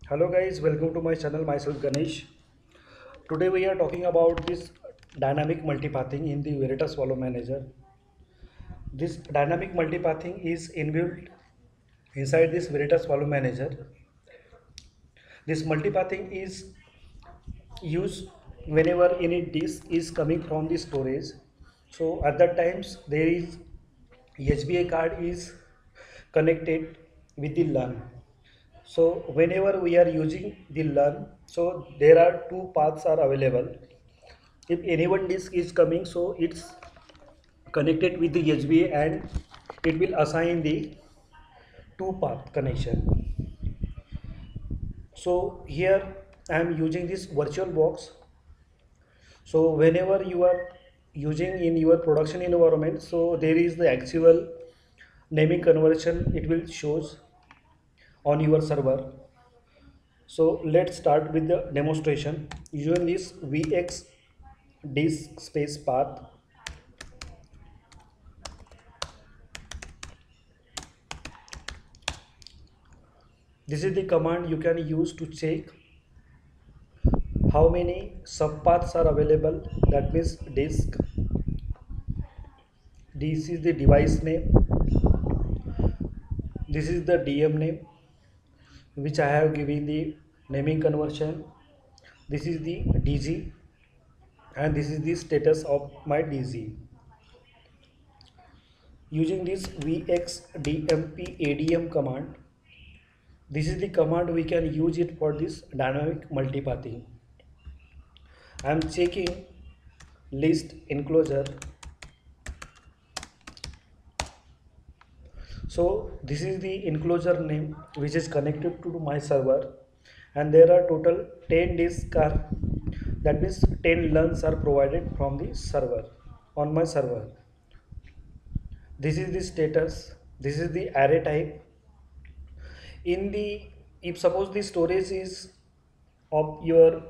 Hello guys, welcome to my channel. Myself Ganesh. Today we are talking about this dynamic multipathing in the Veritas Follow Manager. This dynamic multipathing is inbuilt inside this Veritas Follow Manager. This multipathing is used whenever any disk is coming from the storage. So at that times there is HBA card is connected with the LAN. So whenever we are using the LAN, so there are two paths are available. If any one disk is coming, so it's connected with the HBA and it will assign the two path connection. So here I am using this virtual box. So whenever you are using in your production environment, so there is the actual naming conversion it will shows on your server. So let's start with the demonstration using this VX disk space path. This is the command you can use to check how many subpaths are available. That means disk, this is the device name, this is the DM name which I have given the naming conversion, this is the DG, and this is the status of my DG. Using this VXDMP ADM command, this is the command we can use it for this dynamic multipathing. I am checking list enclosure. So this is the enclosure name which is connected to my server, and there are total 10 disks are, that means 10 LUNs are provided from the server on my server. This is the status, this is the array type. In the, if suppose the storage is of your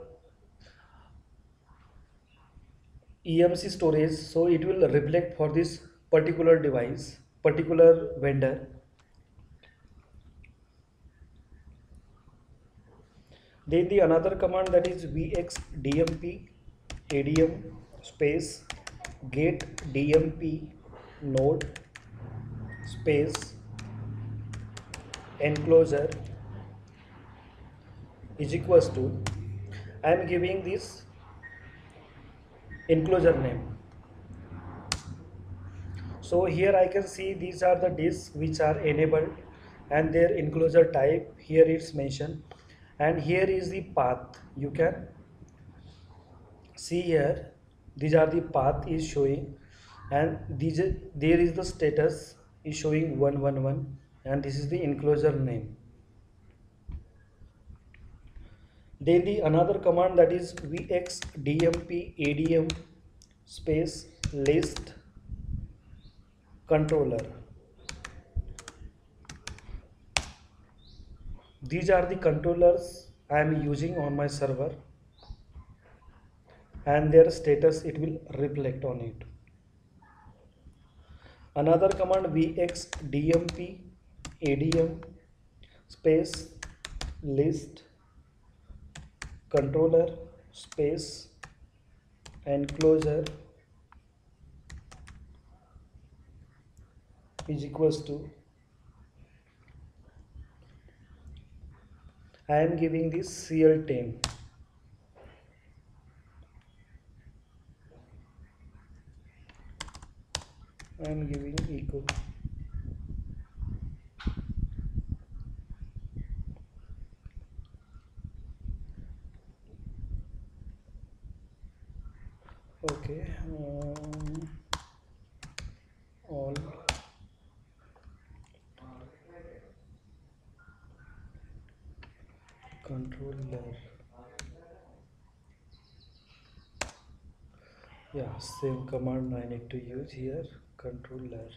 EMC storage, so it will reflect for this particular device, particular vendor. Then the another command, that is VXDMP ADM space get DMP node space enclosure is equals to, I am giving this enclosure name. So here I can see these are the disks which are enabled and their enclosure type here it's mentioned, and here is the path. You can see here these are the path is showing, and there is the status is showing 111, and this is the enclosure name. Then the another command, that is VXDMP ADM space list controller. These are the controllers I am using on my server, and their status it will reflect on it. Another command VXDMP ADM space list controller space enclosure is equals to, I am giving this CL10. I am giving echo. Okay, all controller. Yeah, same command I need to use here, controller.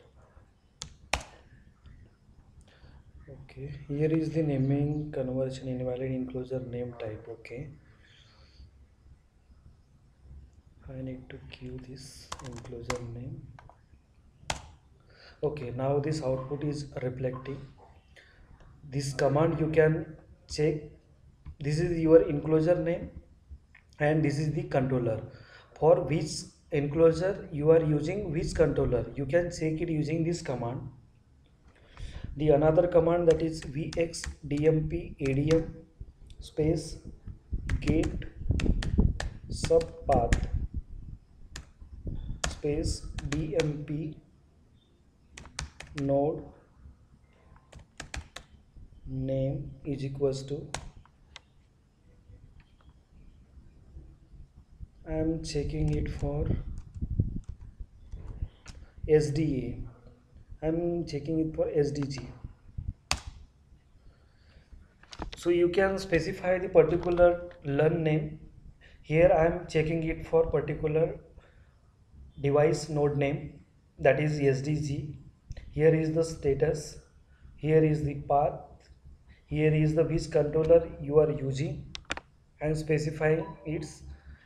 Okay, here is the naming conversion invalid enclosure name type. Okay, I need to queue this enclosure name. Okay, now this output is reflecting. This command you can check This is your enclosure name and this is the controller. For which enclosure you are using which controller, you can check it using this command. The another command, that is vxdmp adm space get subpath space dmp node name is equals to, I am checking it for SDA. I am checking it for SDG. So you can specify the particular learn name. Here I am checking it for particular device node name, that is SDG. Here is the status. Here is the path. Here is the which controller you are using and specifying its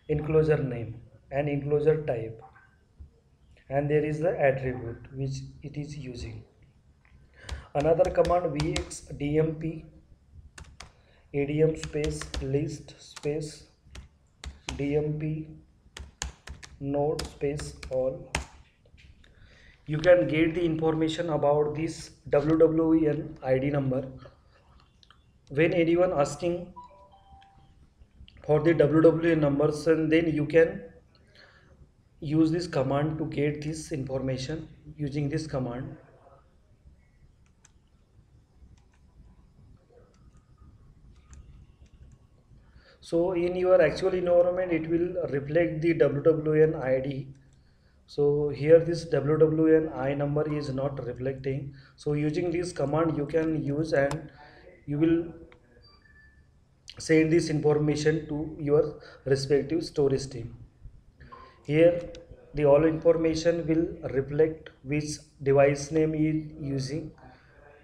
enclosure name and enclosure type, and there is the attribute which it is using. Another command vxdmp adm space list space dmp node space all. You can get the information about this WWN ID number. When anyone asking for the WWN numbers, and then you can use this command to get this information using this command. So in your actual environment it will reflect the WWN ID. So here this WWN I number is not reflecting. So using this command you can use and you will send this information to your respective storage team. Here the all information will reflect which device name is using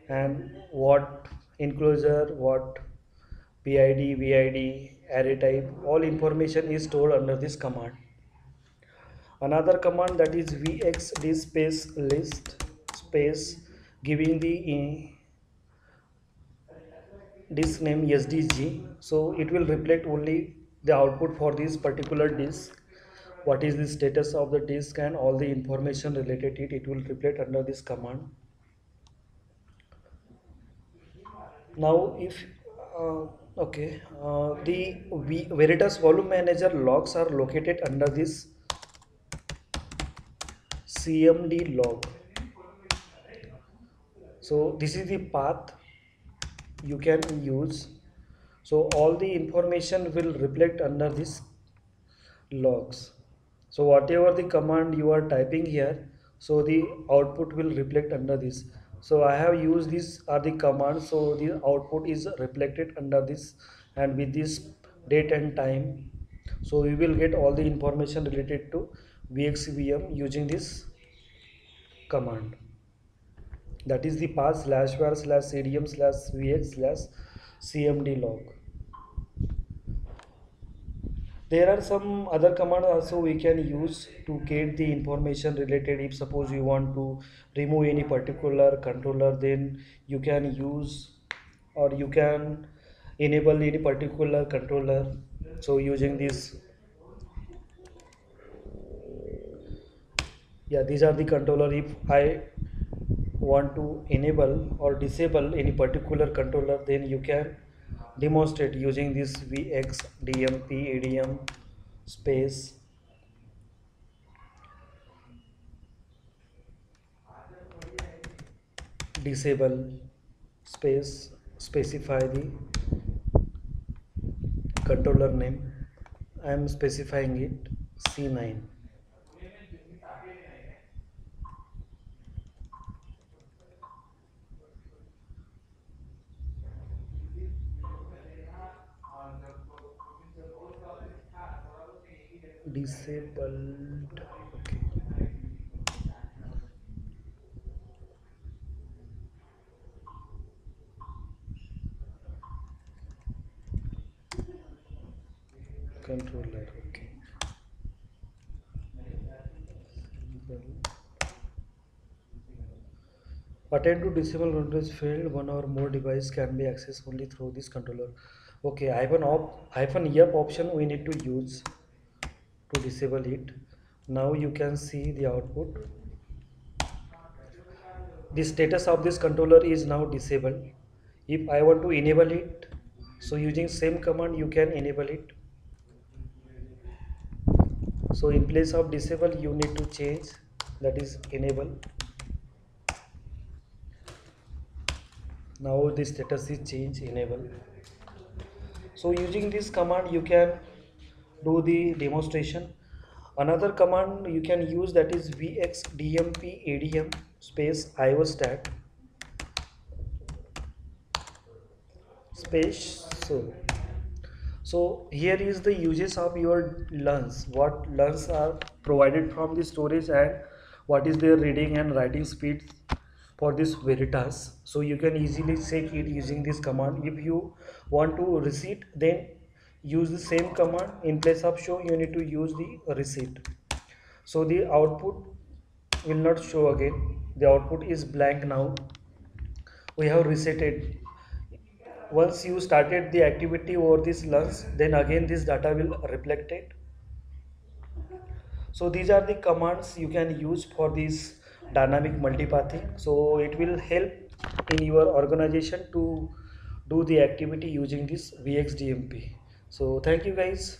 and what enclosure, what PID, VID, array type, all information is stored under this command. Another command, that is vxd space list space giving the disk name SDG. So it will reflect only the output for this particular disk, what is the status of the disk and all the information related to it, it will reflect under this command. Now if the Veritas Volume Manager logs are located under this CMD log. So this is the path you can use. So all the information will reflect under this logs. So whatever the command you are typing here, so the output will reflect under this. So I have used these are the commands, so the output is reflected under this and with this date and time. So we will get all the information related to VXVM using this command, that is the path /var /cdm /vx /cmd log. There are some other commands also we can use to get the information related. If suppose you want to remove any particular controller, then you can use or you can enable any particular controller. So using this, yeah, these are the controller. If I want to enable or disable any particular controller, then you can demonstrate using this vxdmp adm space disable space specify the controller name. I am specifying it C9. Disabled. Okay. Controller. Okay. Attend to disable controller is failed. One or more device can be accessed only through this controller. Okay, hyphen yep option we need to use to disable it. Now you can see the output. The status of this controller is now disabled. If I want to enable it, so using same command you can enable it. So in place of disable you need to change, that is enable. Now the status is change enable. So using this command you can do the demonstration. Another command you can use, that is vxdmp adm space iostat space. So here is the uses of your learns, what learns are provided from the storage and what is their reading and writing speed for this Veritas. So you can easily check it using this command. If you want to receipt, then use the same command. In place of show you need to use the receipt. So the output will not show again, the output is blank. Now we have resetted. Once you started the activity over this lunch, then again this data will reflect it. So these are the commands you can use for this dynamic multipathing. So it will help in your organization to do the activity using this vxdmp. So thank you guys.